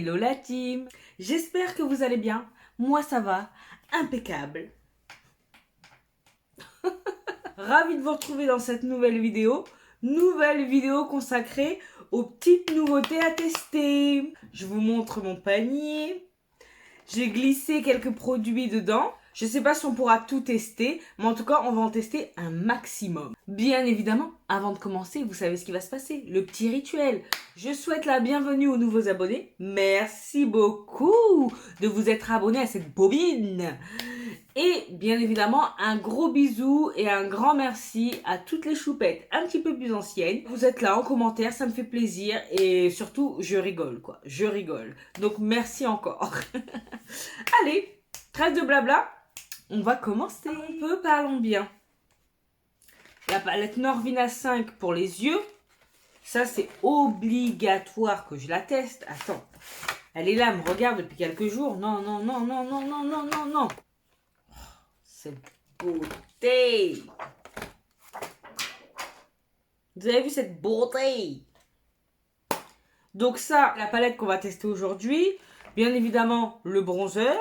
Hello la team. J'espère que vous allez bien. Moi ça va, impeccable. Ravie de vous retrouver dans cette nouvelle vidéo. Nouvelle vidéo consacrée aux petites nouveautés à tester. Je vous montre mon panier. J'ai glissé quelques produits dedans. Je sais pas si on pourra tout tester, mais en tout cas, on va en tester un maximum. Bien évidemment, avant de commencer, vous savez ce qui va se passer. Le petit rituel. Je souhaite la bienvenue aux nouveaux abonnés. Merci beaucoup de vous être abonnés à cette bobine. Et bien évidemment, un gros bisou et un grand merci à toutes les choupettes un petit peu plus anciennes. Vous êtes là en commentaire, ça me fait plaisir et surtout, je rigole quoi. Je rigole. Donc merci encore. Allez, trêve de blabla, on va commencer. Parlons bien. La palette Norvina 5 pour les yeux. Ça, c'est obligatoire que je la teste. Attends, elle est là, elle me regarde depuis quelques jours. Non, non, non, non, non, non, non, non, non. Cette beauté. Vous avez vu cette beauté? Donc ça, la palette qu'on va tester aujourd'hui. Bien évidemment, le bronzer.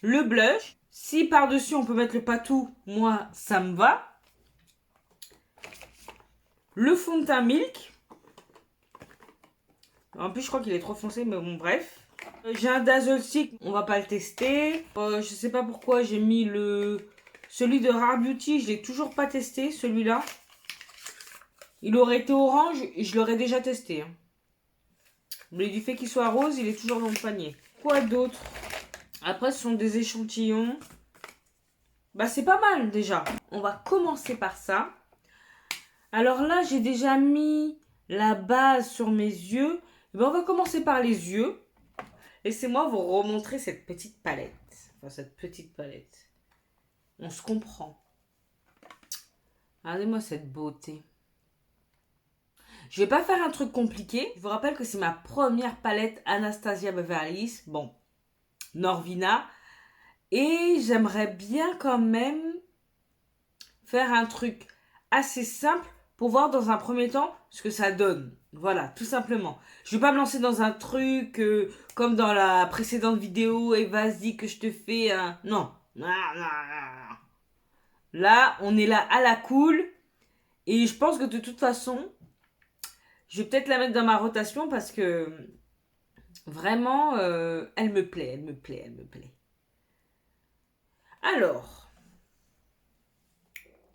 Le blush. Si par-dessus, on peut mettre le patou, moi, ça me va. Le fond de teint Milk. En plus, je crois qu'il est trop foncé, mais bon, bref. J'ai un Dazzle Stick, on va pas le tester. Je sais pas pourquoi j'ai mis celui de Rare Beauty, je l'ai toujours pas testé, celui-là. Il aurait été orange, je l'aurais déjà testé. Mais du fait qu'il soit rose, il est toujours dans le panier. Quoi d'autre? Après, ce sont des échantillons. Bah, c'est pas mal déjà. On va commencer par ça. Alors là, j'ai déjà mis la base sur mes yeux. Ben, on va commencer par les yeux. Laissez-moi vous remontrer cette petite palette. Enfin, cette petite palette. On se comprend. Regardez-moi cette beauté. Je vais pas faire un truc compliqué. Je vous rappelle que c'est ma première palette Anastasia Beverly Hills. Bon, Norvina. Et j'aimerais bien quand même faire un truc assez simple pour voir dans un premier temps ce que ça donne. Voilà, tout simplement. Je vais pas me lancer dans un truc comme dans la précédente vidéo et vas-y que je te fais un... Non. Là, on est là à la cool. Et je pense que de toute façon, je vais peut-être la mettre dans ma rotation parce que vraiment, elle me plaît, elle me plaît, elle me plaît. Alors,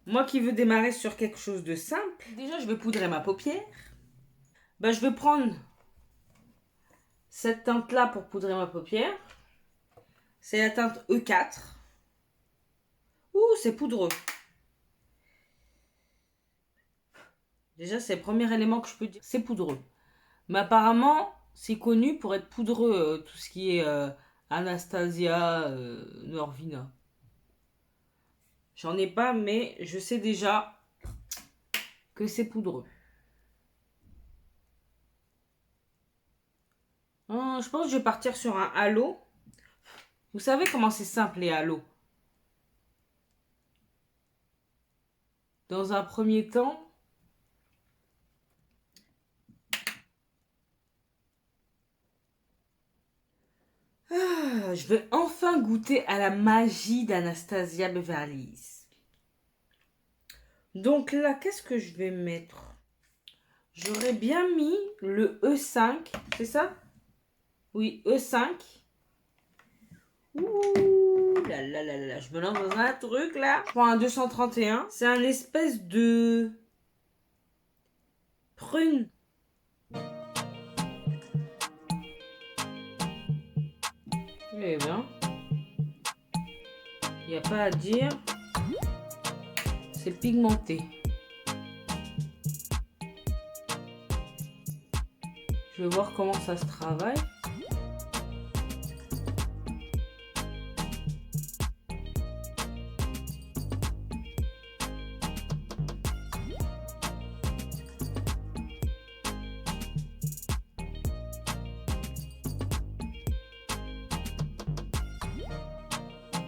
moi qui veux démarrer sur quelque chose de simple, déjà je vais poudrer ma paupière. Ben, je vais prendre cette teinte-là pour poudrer ma paupière. C'est la teinte E4. Ouh, c'est poudreux. Déjà, c'est le premier élément que je peux dire. C'est poudreux. Mais apparemment, c'est connu pour être poudreux, tout ce qui est Anastasia, Norvina. J'en ai pas, mais je sais déjà que c'est poudreux. Je pense que je vais partir sur un halo. Vous savez comment c'est simple les halos. Dans un premier temps, je vais enfin goûter à la magie d'Anastasia Beverly Hills. Donc là, qu'est-ce que je vais mettre? J'aurais bien mis le E5, c'est ça? Oui, E5. Ouh là là là là, je me lance dans un truc là. Je prends un 231. C'est un espèce de prune. Eh bien, il n'y a pas à dire. C'est pigmenté. Je vais voir comment ça se travaille.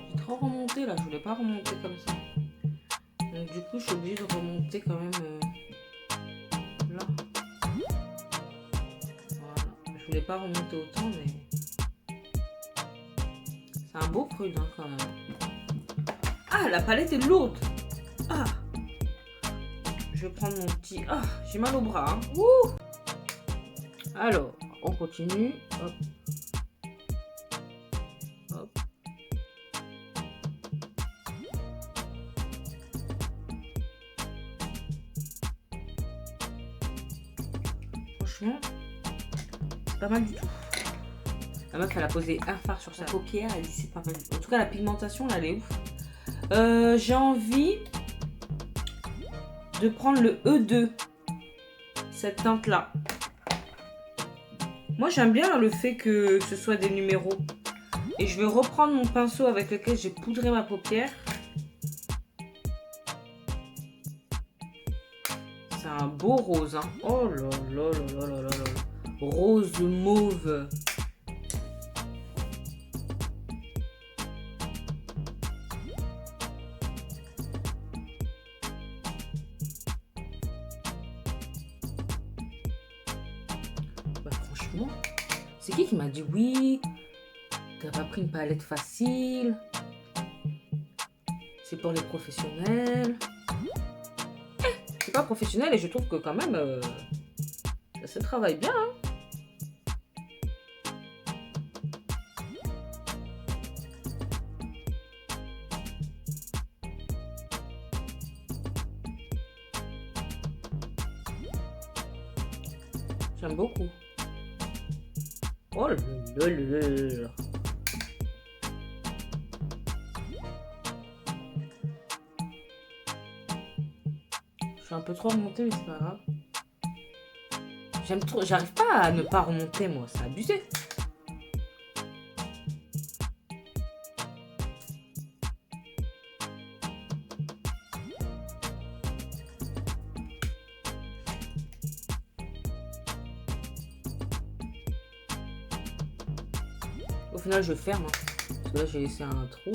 J'ai trop remonté là, je voulais pas remonter comme ça. Donc du coup, je suis obligée de remonter quand même là. Voilà. Je l'ai pas remonté autant, mais... C'est un beau prude, hein, quand même. Ah, la palette est lourde. Ah. Je vais prendre mon petit... Ah, j'ai mal au bras, hein. Ouh. Alors, on continue. Hop. Hop. Franchement, c'est pas mal du tout. La meuf, elle a posé un fard sur sa paupière. Elle dit c'est pas mal. En tout cas, la pigmentation, là, elle est ouf. J'ai envie de prendre le E2. Cette teinte-là. Moi, j'aime bien le fait que ce soit des numéros. Et je vais reprendre mon pinceau avec lequel j'ai poudré ma paupière. C'est un beau rose, hein. Oh là là là là là là. Rose mauve. Bah franchement, c'est qui m'a dit oui, t'as pas pris une palette facile, c'est pour les professionnels. C'est pas professionnel et je trouve que quand même ça se travaille bien, hein. J'aime beaucoup. Oh là là là là là. Je suis un peu trop remontée, mais c'est pas grave. J'aime trop. J'arrive pas à ne pas remonter, moi. C'est abusé. Au final, je ferme. Hein, parce que là, j'ai laissé un trou.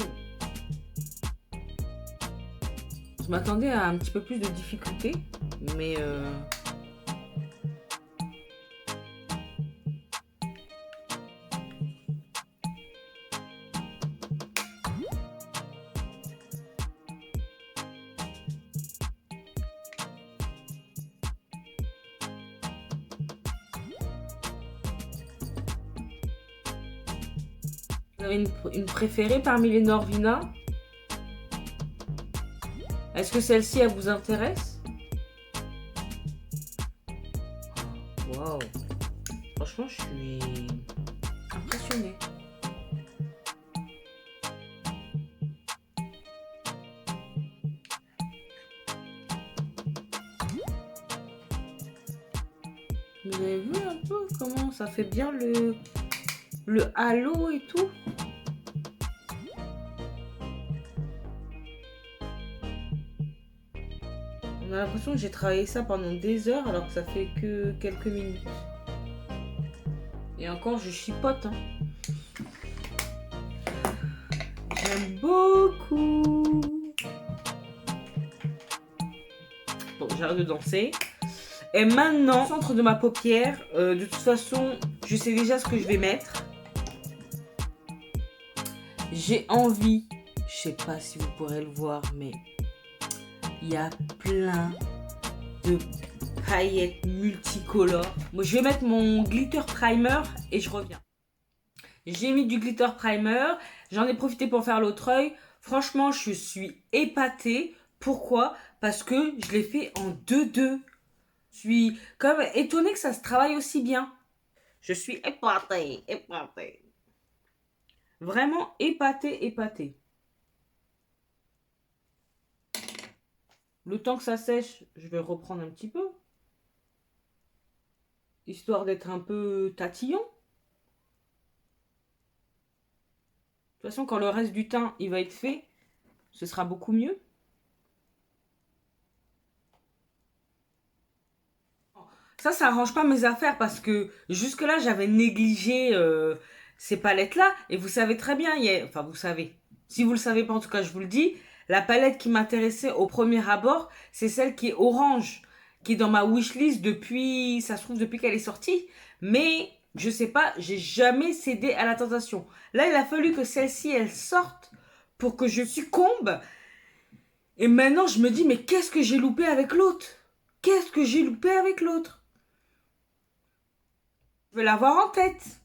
Je m'attendais à un petit peu plus de difficulté. Mais... Vous avez une préférée parmi les Norvina? Est-ce que celle-ci, elle vous intéresse? Waouh! Franchement, je suis impressionnée. Vous avez vu un peu comment ça fait bien le halo et tout? On a l'impression que j'ai travaillé ça pendant des heures alors que ça fait que quelques minutes. Et encore, je chipote. Hein. J'aime beaucoup. Bon, j'arrête de danser. Et maintenant, au centre de ma paupière, de toute façon, je sais déjà ce que je vais mettre. J'ai envie, je sais pas si vous pourrez le voir, mais il y a plein de paillettes multicolores. Moi, je vais mettre mon glitter primer et je reviens. J'ai mis du glitter primer. J'en ai profité pour faire l'autre œil. Franchement, je suis épatée. Pourquoi? Parce que je l'ai fait en 2-2. Je suis quand même étonnée que ça se travaille aussi bien. Je suis épatée, épatée. Vraiment épatée, épatée. Le temps que ça sèche, je vais reprendre un petit peu. Histoire d'être un peu tatillon. De toute façon, quand le reste du teint, il va être fait, ce sera beaucoup mieux. Ça arrange pas mes affaires parce que jusque-là, j'avais négligé ces palettes-là. Et vous savez très bien, enfin vous savez, si vous le savez pas, en tout cas, je vous le dis, la palette qui m'intéressait au premier abord, c'est celle qui est orange, qui est dans ma wishlist depuis, ça se trouve, depuis qu'elle est sortie. Mais Je sais pas, j'ai jamais cédé à la tentation. Là, il a fallu que celle-ci, elle sorte pour que je succombe. Et maintenant, je me dis, mais qu'est-ce que j'ai loupé avec l'autre? Qu'est-ce que j'ai loupé avec l'autre? Je veux l'avoir en tête.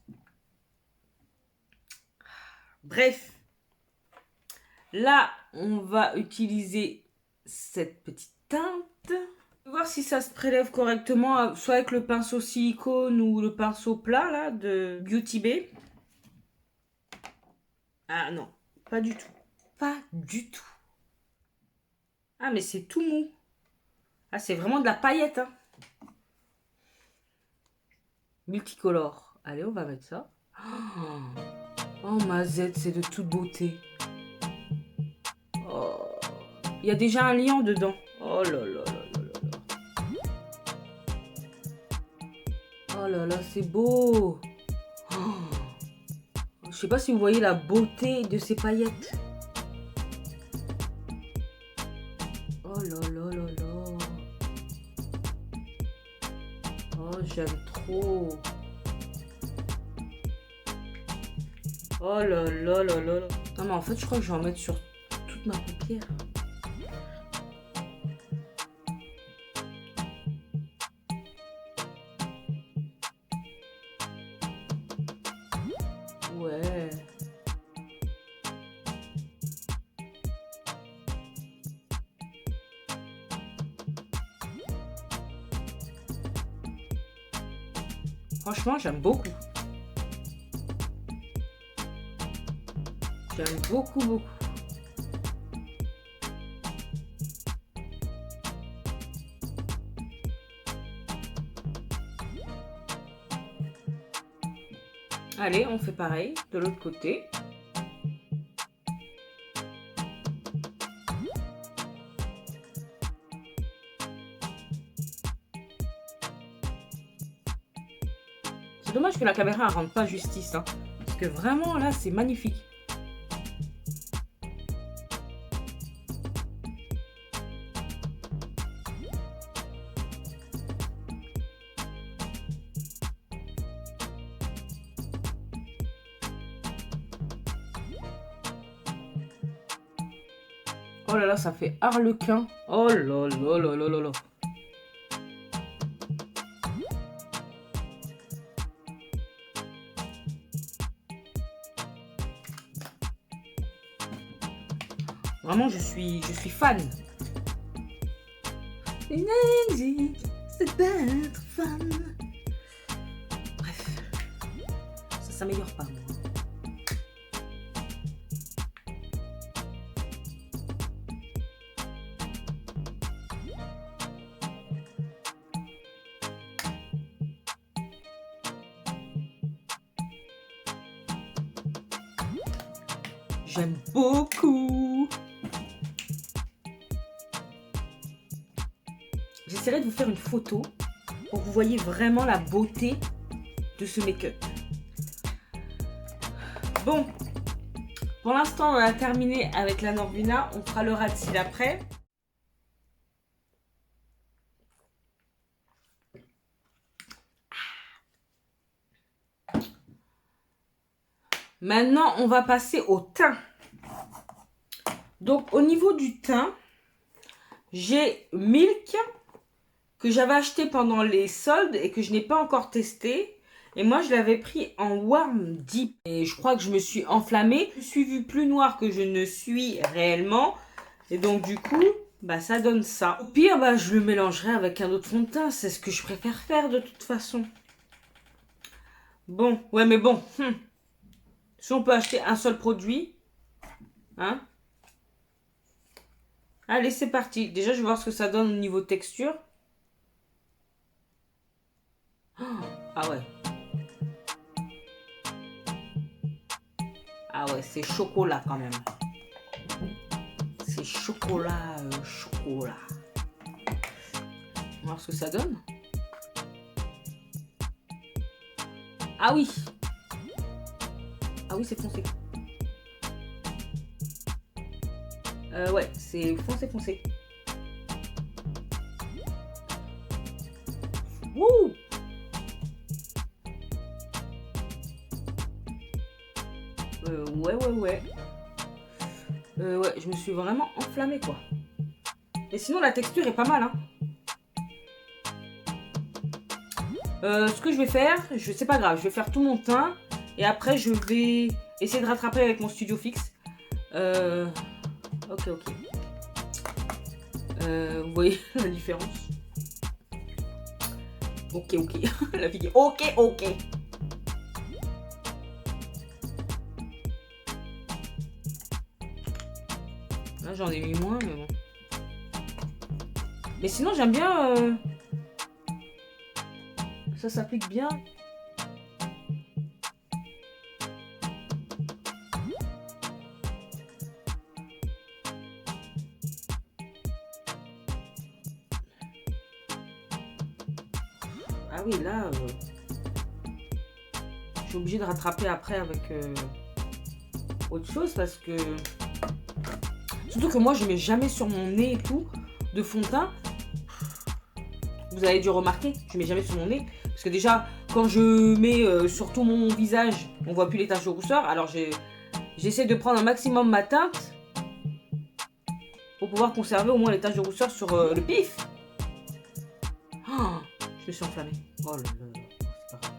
Bref. Là, on va utiliser cette petite teinte. Voir si ça se prélève correctement, soit avec le pinceau silicone ou le pinceau plat là de Beauty Bay. Ah non, pas du tout. Pas du tout. Ah mais c'est tout mou. Ah c'est vraiment de la paillette. Hein. Multicolore. Allez, on va mettre ça. Oh ma Z, c'est de toute beauté. Oh. Il y a déjà un lion dedans. Oh là là là là là. Oh là là, c'est beau. Oh. Je sais pas si vous voyez la beauté de ces paillettes. Oh là là là là. Oh, j'aime trop. Oh là là là là là. Non mais en fait, je crois que je vais en mettre sur toute ma paupière. Ouais. Franchement, j'aime beaucoup. J'aime beaucoup, beaucoup. Allez, on fait pareil de l'autre côté. C'est dommage que la caméra ne rende pas justice. Hein, parce que vraiment, là, c'est magnifique. Oh là là, ça fait harlequin. Oh là là là là là là. Vraiment, je suis fan. Une énergie, c'est d'être fan. Bref, ça s'améliore pas, moi. J'aime beaucoup. J'essaierai de vous faire une photo pour que vous voyez vraiment la beauté de ce make-up. Bon, pour l'instant, on a terminé avec la Norvina. On fera le ras de cils après. Maintenant, on va passer au teint. Donc, au niveau du teint, j'ai Milk que j'avais acheté pendant les soldes et que je n'ai pas encore testé. Et moi, je l'avais pris en Warm Deep. Et je crois que je me suis enflammée. Je suis vue plus noire que je ne suis réellement. Et donc, du coup, bah, ça donne ça. Au pire, bah, je le mélangerai avec un autre fond de teint. C'est ce que je préfère faire de toute façon. Bon, ouais, mais bon. Si on peut acheter un seul produit, hein. Allez, c'est parti. Déjà, je vais voir ce que ça donne au niveau texture. Ah ouais. Ah ouais, c'est chocolat quand même. C'est chocolat, chocolat. On va voir ce que ça donne. Ah oui. Ah oui, c'est foncé. Ouais, c'est foncé, foncé. Wouh! Ouais. Ouais, je me suis vraiment enflammée, quoi. Et sinon, la texture est pas mal, hein. Ce que je vais faire, c'est pas grave, je vais faire tout mon teint. Et après, je vais essayer de rattraper avec mon studio fixe. Ok. Vous voyez la différence? Ok. La fille, ok. Là, j'en ai mis moins, mais bon. Mais sinon, j'aime bien... Ça s'applique bien. Ah oui, là... je suis obligée de rattraper après avec autre chose parce que... Surtout que moi, je mets jamais sur mon nez et tout de fond de teint. Vous avez dû remarquer, je mets jamais sur mon nez. Parce que déjà, quand je mets sur tout mon visage, on voit plus les taches de rousseur. Alors j'essaie de prendre un maximum ma teinte pour pouvoir conserver au moins les taches de rousseur sur le pif. Oh, je me suis enflammée. Oh là là, c'est pas grave.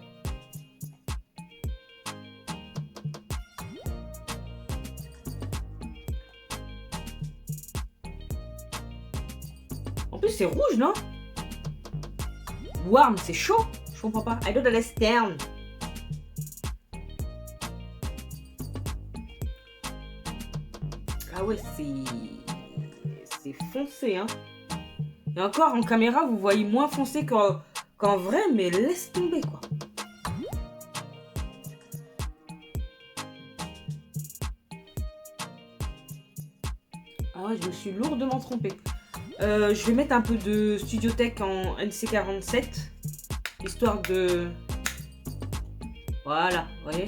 En plus, c'est rouge, non? Warm, c'est chaud. Je comprends pas. I don't understand. Ah ouais, c'est foncé, hein. Et encore, en caméra, vous voyez moins foncé qu'en vrai, mais laisse tomber, quoi. Ah ouais, je me suis lourdement trompée. Je vais mettre un peu de Studio Tech en NC47, histoire de... Voilà, vous voyez.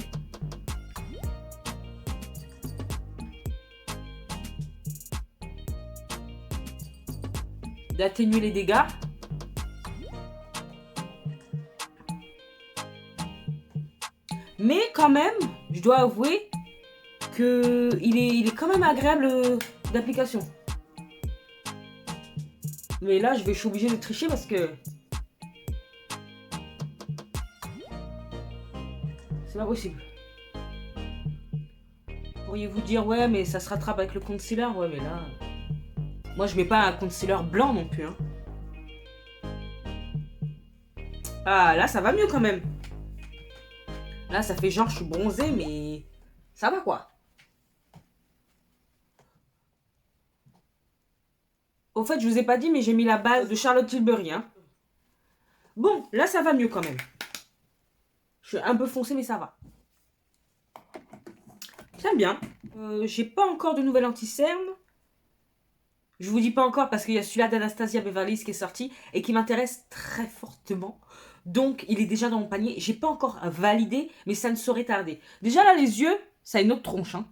D'atténuer les dégâts. Mais quand même, je dois avouer que il est quand même agréable d'application. Mais là, je suis obligée de tricher parce que... c'est pas possible. Pourriez-vous dire, ouais, mais ça se rattrape avec le concealer. Ouais, mais là... Moi, je mets pas un concealer blanc non plus, hein. Ah, là, ça va mieux quand même. Là, ça fait genre, je suis bronzée, mais... ça va, quoi. Au fait, je vous ai pas dit, mais j'ai mis la base de Charlotte Tilbury, hein. Bon, là, ça va mieux quand même. Je suis un peu foncée, mais ça va. J'aime bien. J'ai pas encore de nouvelle anti-cerne. Je vous dis pas encore parce qu'il y a celui-là d'Anastasia Beverly Hills qui est sorti et qui m'intéresse très fortement. Donc, il est déjà dans mon panier. J'ai pas encore validé, mais ça ne saurait tarder. Déjà, là, les yeux, ça a une autre tronche, hein.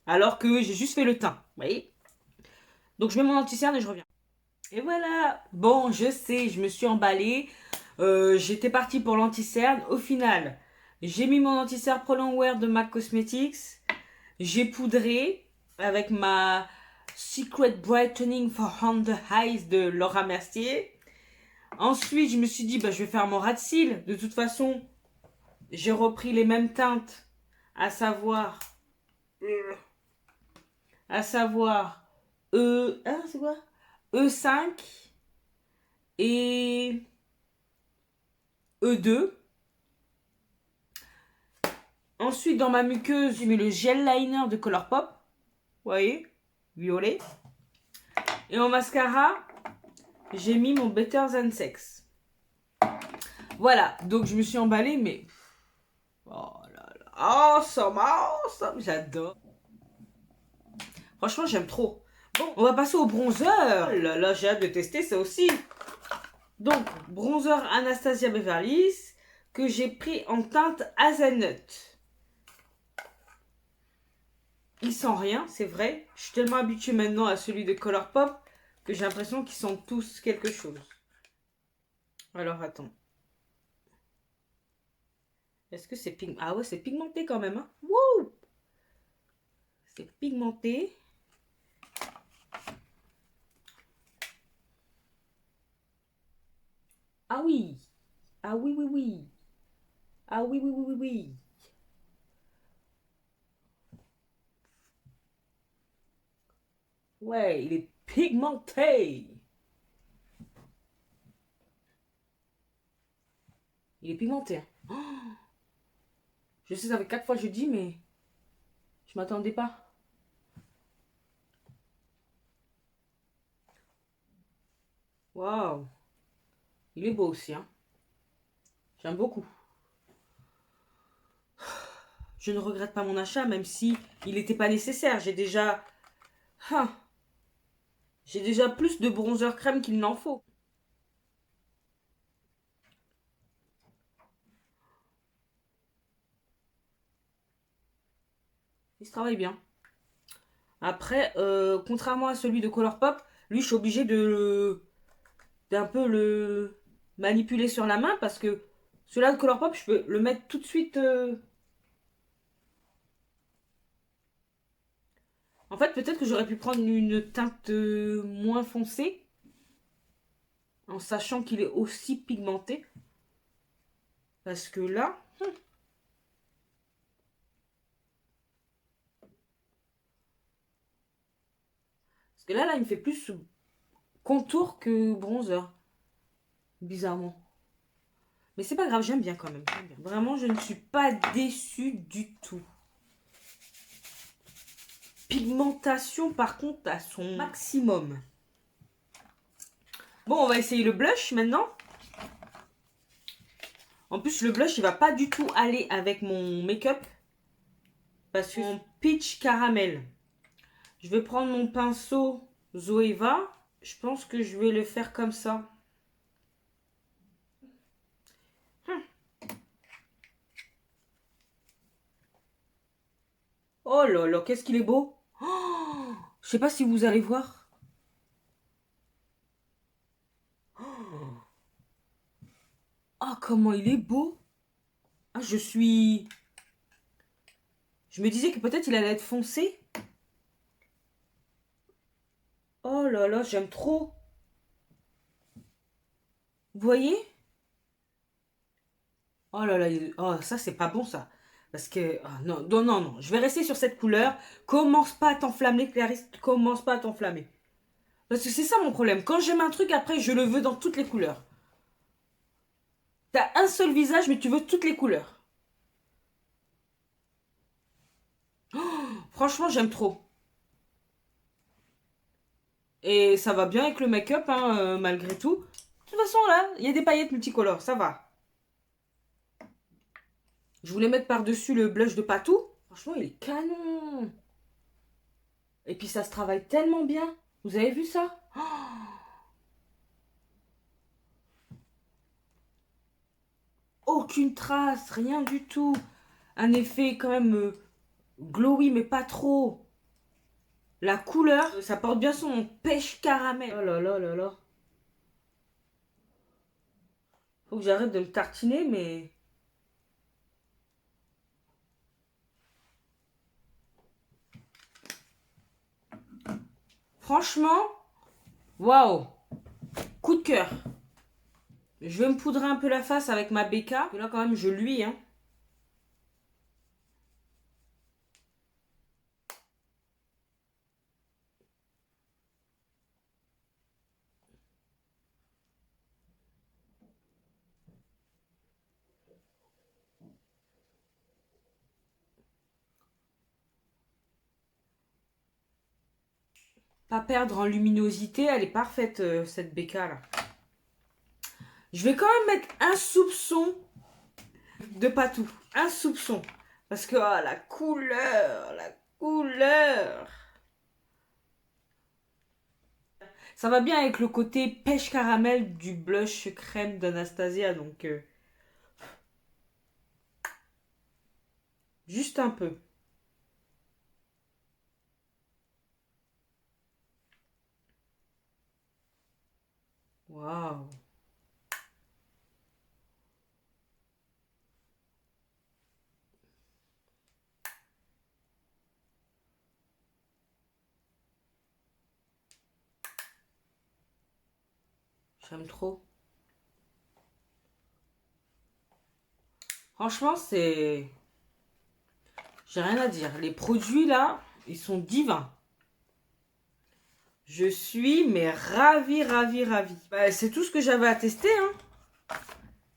Alors que j'ai juste fait le teint, vous voyez. Donc, je mets mon anti-cerne et je reviens. Et voilà. Bon, je sais, je me suis emballée. J'étais partie pour l'anti-cerne. Au final, j'ai mis mon anti-cerne Prolong Wear de MAC Cosmetics. J'ai poudré avec ma Secret Brightening for Under Eyes de Laura Mercier. Ensuite, je me suis dit, bah, je vais faire mon ras de cils. De toute façon, j'ai repris les mêmes teintes, à savoir... c'est quoi? E5 et E2. Ensuite, dans ma muqueuse, j'ai mis le gel liner de Colourpop. Vous voyez? Violet. Et en mascara, j'ai mis mon Better Than Sex. Voilà. Donc, je me suis emballée, mais... oh là là. Awesome. J'adore. Franchement, j'aime trop. Bon, on va passer au bronzer. Oh là là, j'ai hâte de tester ça aussi. Donc, bronzer Anastasia Beverly Hills que j'ai pris en teinte Hazelnut. Il sent rien, c'est vrai. Je suis tellement habituée maintenant à celui de Colourpop que j'ai l'impression qu'ils sentent tous quelque chose. Alors, attends. Est-ce que c'est pigmenté? Ah ouais, c'est pigmenté quand même, hein. Wouh! C'est pigmenté. Ah oui. Ah oui, oui, oui. Ah oui, oui, oui, oui, oui. Ouais, il est pigmenté. Il est pigmenté. Oh, je sais, ça fait 4 fois que je dis, mais je m'attendais pas. Waouh. Il est beau aussi, hein. J'aime beaucoup. Je ne regrette pas mon achat, même si il n'était pas nécessaire. Ah, j'ai déjà plus de bronzer crème qu'il n'en faut. Il se travaille bien. Après, contrairement à celui de Colourpop, lui, je suis obligée d'un peu le manipuler sur la main parce que celui-là de Colourpop, je peux le mettre tout de suite. En fait, peut-être que j'aurais pu prendre une teinte moins foncée en sachant qu'il est aussi pigmenté. Parce que là, il me fait plus contour que bronzer. Bizarrement. Mais c'est pas grave, j'aime bien quand même. Bien. Vraiment, je ne suis pas déçue du tout. Pigmentation, par contre, à son maximum. Bon, on va essayer le blush maintenant. En plus, le blush, il va pas du tout aller avec mon make-up. Parce que mon peach caramel. Je vais prendre mon pinceau Zoeva. Je pense que je vais le faire comme ça. Oh là là, qu'est-ce qu'il est beau. Oh, je sais pas si vous allez voir. Oh, comment il est beau. Ah, Je me disais que peut-être il allait être foncé. Oh là là, j'aime trop. Vous voyez? Oh là là, oh, ça c'est pas bon ça. Parce que, ah, non, non, non, non, je vais rester sur cette couleur. Commence pas à t'enflammer, Clarisse, commence pas à t'enflammer. Parce que c'est ça mon problème. Quand j'aime un truc, après, je le veux dans toutes les couleurs. T'as un seul visage, mais tu veux toutes les couleurs. Franchement, j'aime trop. Et ça va bien avec le make-up, hein, malgré tout. De toute façon, là, il y a des paillettes multicolores, ça va. Je voulais mettre par-dessus le blush de Patou. Franchement, il est canon. Et puis, ça se travaille tellement bien. Vous avez vu ça? Oh, aucune trace, rien du tout. Un effet quand même glowy, mais pas trop. La couleur, ça porte bien son nom, pêche caramel. Oh là là là là. Faut que j'arrête de me tartiner, mais... Franchement, waouh. Coup de cœur. Je vais me poudrer un peu la face avec ma BK. Là, quand même, je luis, hein. Pas perdre en luminosité, elle est parfaite, cette BK, là. Je vais quand même mettre un soupçon de Patou. Un soupçon. Parce que, oh, la couleur, la couleur. Ça va bien avec le côté pêche caramel du blush crème d'Anastasia, donc juste un peu. Waouh. J'aime trop. Franchement, c'est... J'ai rien à dire. Les produits, là, ils sont divins. Je suis, mais ravie, ravie, ravie. Bah, c'est tout ce que j'avais à tester, hein.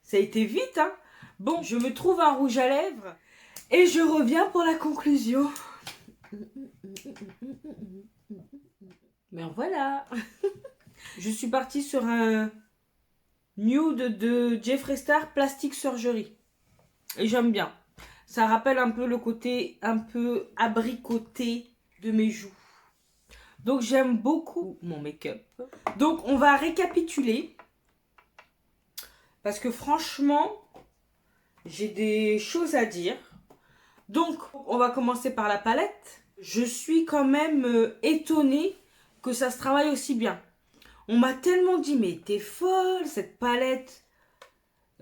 Ça a été vite, hein. Bon, je me trouve un rouge à lèvres. Et je reviens pour la conclusion. Mais voilà. Je suis partie sur un nude de Jeffree Star Plastic Surgery. Et j'aime bien. Ça rappelle un peu le côté un peu abricoté de mes joues. Donc j'aime beaucoup mon make-up. Donc on va récapituler. Parce que franchement, j'ai des choses à dire. Donc on va commencer par la palette. Je suis quand même étonnée que ça se travaille aussi bien. On m'a tellement dit, mais t'es folle, cette palette,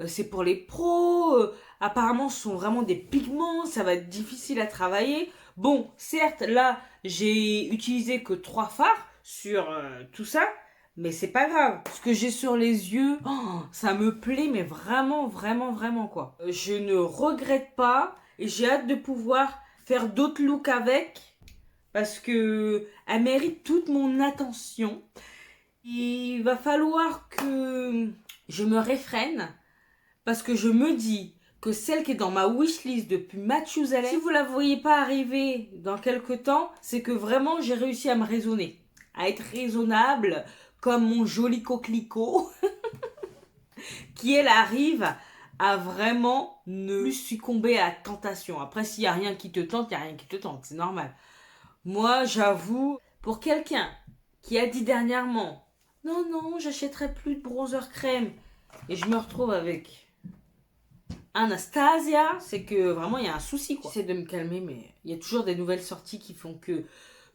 c'est pour les pros. Apparemment, ce sont vraiment des pigments, ça va être difficile à travailler. Bon, certes, là, j'ai utilisé que 3 fards sur tout ça, mais c'est pas grave. Ce que j'ai sur les yeux, oh, ça me plaît, mais vraiment, vraiment, vraiment, quoi. Je ne regrette pas et j'ai hâte de pouvoir faire d'autres looks avec parce que elle mérite toute mon attention. Il va falloir que je me réfrène parce que je me dis que celle qui est dans ma wishlist depuis Mathusalem, si vous la voyez pas arriver dans quelques temps, c'est que vraiment j'ai réussi à me raisonner, à être raisonnable comme mon joli coquelicot qui elle arrive à vraiment ne plus succomber à la tentation. Après, s'il n'y a rien qui te tente, il n'y a rien qui te tente, c'est normal. Moi, j'avoue, pour quelqu'un qui a dit dernièrement non, non, j'achèterai plus de bronzer crème. Et je me retrouve avec Anastasia. C'est que vraiment, il y a un souci, quoi. J'essaie de me calmer, mais il y a toujours des nouvelles sorties qui font que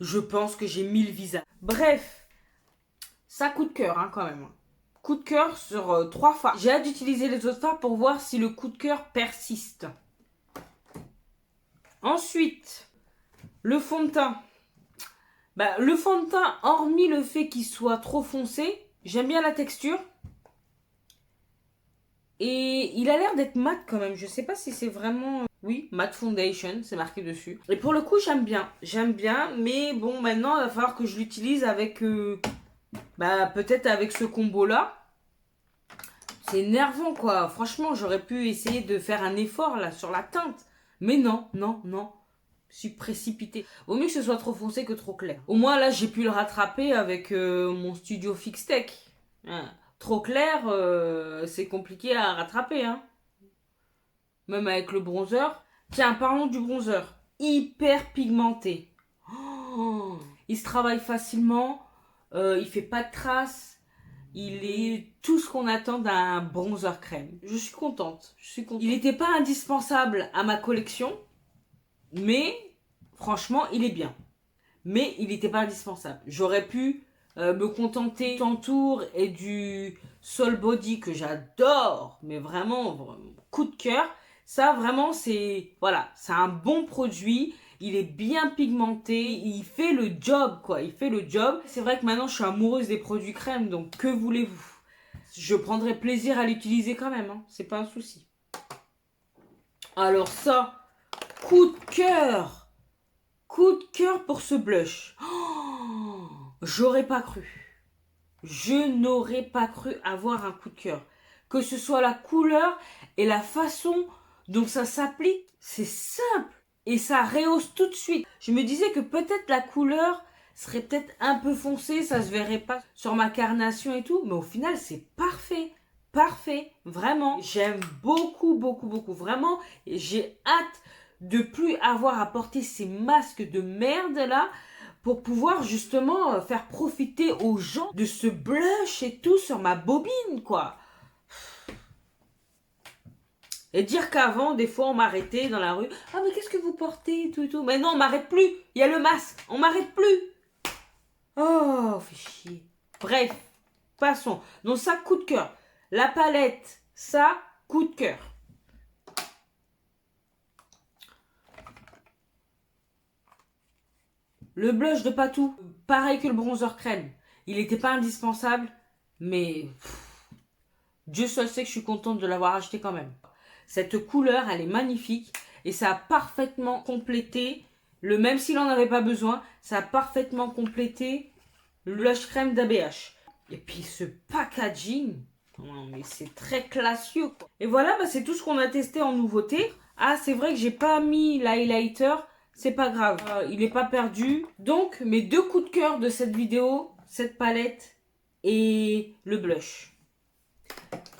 je pense que j'ai 1000 visas. Bref, ça coup de cœur, hein, quand même. Coup de cœur sur 3 fards. J'ai hâte d'utiliser les autres fards pour voir si le coup de cœur persiste. Ensuite, le fond de teint. Bah, le fond de teint, hormis le fait qu'il soit trop foncé, j'aime bien la texture. Et il a l'air d'être mat quand même. Je sais pas si c'est vraiment... Oui, matte foundation, c'est marqué dessus. Et pour le coup, j'aime bien. J'aime bien, mais bon, maintenant, il va falloir que je l'utilise avec... bah, peut-être avec ce combo-là. C'est énervant, quoi. Franchement, j'aurais pu essayer de faire un effort, là, sur la teinte. Mais non, non, non. Je suis précipitée. Vaut mieux que ce soit trop foncé que trop clair. Au moins, là, j'ai pu le rattraper avec mon Studio Fix Tech. Hein. Trop clair, c'est compliqué à rattraper. Hein. Même avec le bronzer. Tiens, parlons du bronzer. Hyper pigmenté. Oh, il se travaille facilement. Il fait pas de traces. Il est tout ce qu'on attend d'un bronzer crème. Je suis contente. Il n'était pas indispensable à ma collection. Mais, franchement, il est bien. Mais il n'était pas indispensable. J'aurais pu me contenter du Tantour et du Soul Body que j'adore. Mais vraiment, coup de cœur. Ça, vraiment, c'est... Voilà, c'est un bon produit. Il est bien pigmenté. Il fait le job, quoi. Il fait le job. C'est vrai que maintenant, je suis amoureuse des produits crème. Donc, que voulez-vous? Je prendrai plaisir à l'utiliser quand même. Hein. C'est pas un souci. Alors ça... Coup de cœur! Coup de cœur pour ce blush. Oh, j'aurais pas cru. Je n'aurais pas cru avoir un coup de cœur. Que ce soit la couleur et la façon dont ça s'applique, c'est simple. Et ça rehausse tout de suite. Je me disais que peut-être la couleur serait peut-être un peu foncée, ça se verrait pas sur ma carnation et tout. Mais au final, c'est parfait. Parfait. Vraiment. J'aime beaucoup, beaucoup, beaucoup. Vraiment. Et j'ai hâte de plus avoir à porter ces masques de merde là pour pouvoir justement faire profiter aux gens de ce blush et tout sur ma bobine quoi. Et dire qu'avant des fois on m'arrêtait dans la rue, ah mais qu'est-ce que vous portez tout et tout, mais non on m'arrête plus, il y a le masque, on m'arrête plus. Oh fait chier. Bref, passons. Donc ça coup de cœur. La palette, ça coup de cœur. Le blush de Patou, pareil que le bronzer crème. Il n'était pas indispensable, mais Dieu seul sait que je suis contente de l'avoir acheté quand même. Cette couleur, elle est magnifique et ça a parfaitement complété, même s'il n'en avait pas besoin, ça a parfaitement complété le blush crème d'ABH. Et puis ce packaging, non mais c'est très classieux quoi. Et voilà, bah, c'est tout ce qu'on a testé en nouveauté. Ah, c'est vrai que j'ai pas mis l'highlighter, c'est pas grave, il n'est pas perdu. Donc mes 2 coups de cœur de cette vidéo, cette palette et le blush.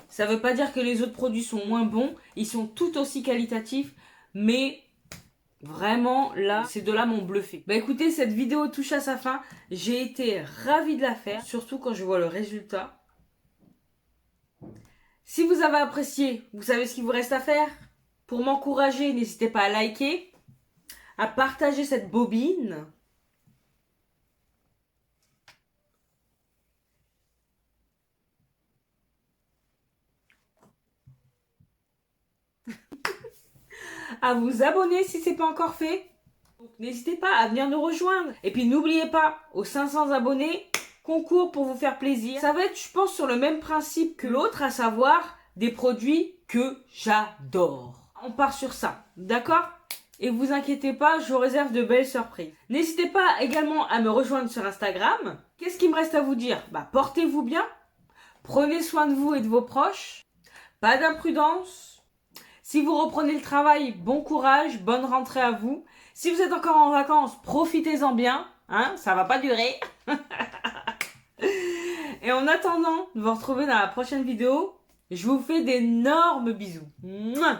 Ça veut pas dire que les autres produits sont moins bons, ils sont tout aussi qualitatifs, mais vraiment là, ces deux-là m'ont bluffé. Bah écoutez, cette vidéo touche à sa fin, j'ai été ravie de la faire, surtout quand je vois le résultat. Si vous avez apprécié, vous savez ce qu'il vous reste à faire. Pour m'encourager, n'hésitez pas à liker, à partager cette bobine. À vous abonner si ce n'est pas encore fait. N'hésitez pas à venir nous rejoindre. Et puis n'oubliez pas, aux 500 abonnés, concours pour vous faire plaisir. Ça va être, je pense, sur le même principe que l'autre, à savoir des produits que j'adore. On part sur ça, d'accord ? Et vous inquiétez pas, je vous réserve de belles surprises. N'hésitez pas également à me rejoindre sur Instagram. Qu'est-ce qu'il me reste à vous dire ? Bah, portez-vous bien. Prenez soin de vous et de vos proches. Pas d'imprudence. Si vous reprenez le travail, bon courage, bonne rentrée à vous. Si vous êtes encore en vacances, profitez-en bien, hein, ça va pas durer. Et en attendant de vous retrouver dans la prochaine vidéo, je vous fais d'énormes bisous. Mouah.